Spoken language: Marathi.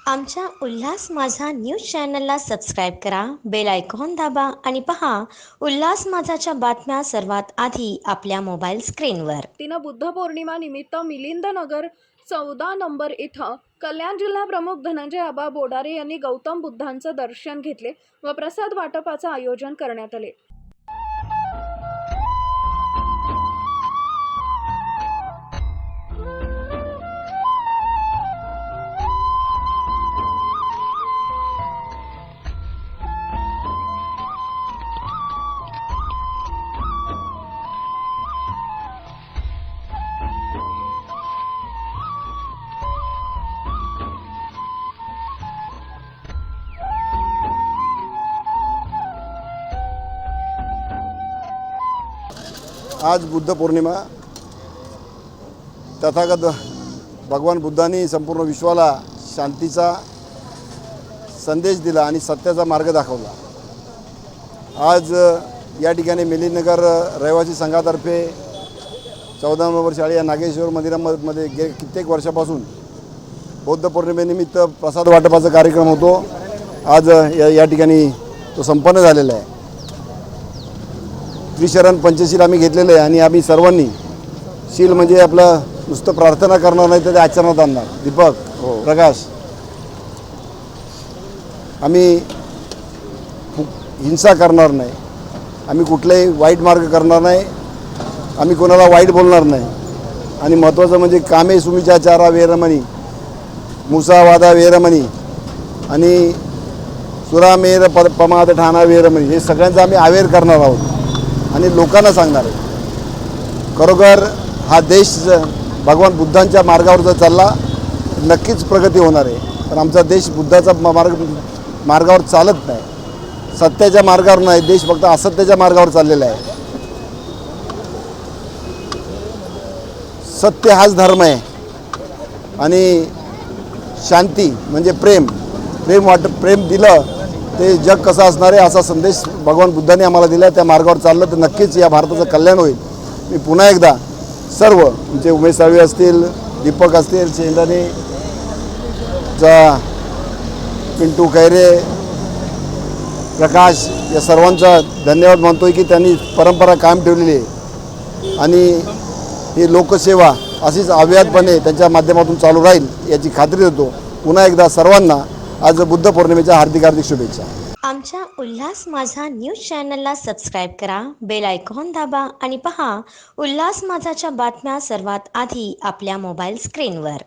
आमच्या उल्हास माझा न्यूज चॅनलला सबस्क्राईब करा, बेल आयकॉन दाबा आणि पहा उल्हास माझाच्या बातम्या सर्वात आधी आपल्या मोबाईल स्क्रीनवर. तिनं बुद्ध पौर्णिमा निमित्त मिलिंद नगर 14 नंबर इथं कल्याण जिल्हा प्रमुख धनंजय आबा बोडारे यांनी गौतम बुद्धांचं दर्शन घेतले व प्रसाद वाटपाचं आयोजन करण्यात आले. आज बुद्ध पौर्णिमा. तथागत भगवान बुद्धांनी संपूर्ण विश्वाला शांतीचा संदेश दिला आणि सत्याचा मार्ग दाखवला. आज या ठिकाणी मिलिंदनगर रहिवासी संघातर्फे 14 नंबर शाळा या नागेश्वर मंदिरामध्ये कित्येक वर्षापासून बौद्ध पौर्णिमेनिमित्त प्रसाद वाटपाचा कार्यक्रम होतो. आज या ठिकाणी तो संपन्न झालेला आहे. त्रिशरण पंचशील आम्ही घेतलेलं आहे आणि आम्ही सर्वांनी शील म्हणजे आपलं नुसतं प्रार्थना करणार नाही तर ते आचरणात आणणार. दीपक प्रकाश, आम्ही हिंसा करणार नाही, आम्ही कुठलाही वाईट मार्ग करणार नाही, आम्ही कोणाला वाईट बोलणार नाही. आणि महत्त्वाचं म्हणजे कामे सुमिचाचारा वेरमणी मुसावादा वेरमणी आणि सुरामेर पमाद ठाणा वेरमणी हे सगळ्यांचं आम्ही अवेअर करणार आहोत आणि लोकांना सांगणार आहे. खरोखर हा देश भगवान बुद्धांच्या मार्गावर जर चालला नक्कीच प्रगती होणार आहे. पण आमचा देश बुद्धाचा मार्गावर चालत नाही, सत्याच्या मार्गावर नाही. देश फक्त असत्याच्या मार्गावर चाललेला आहे. सत्य हाच धर्म आहे आणि शांती म्हणजे प्रेम दिलं ते जग कसं असणार आहे असा संदेश भगवान बुद्धांनी आम्हाला दिला. त्या मार्गावर चाललं तर नक्कीच या भारताचं कल्याण होईल. मी पुन्हा एकदा सर्व तुमचे उमेश साळवे असतील, दीपक असतील, शेंदाने पिंटू खैरे, प्रकाश या सर्वांचा धन्यवाद मानतोय की त्यांनी परंपरा कायम ठेवलेली आहे आणि ही लोकसेवा अशीच अव्याहतपणे त्यांच्या माध्यमातून चालू राहील याची खात्री देतो. पुन्हा एकदा सर्वांना आज बुद्ध पौर्णिमेच्या हार्दिक शुभेच्छा. आमच्या उल्हास माझा न्यूज चॅनलला सबस्क्राईब करा, बेल आयकॉन दाबा आणि पहा उल्हास माझाच्या बातम्या सर्वात आधी आपल्या मोबाईल स्क्रीनवर.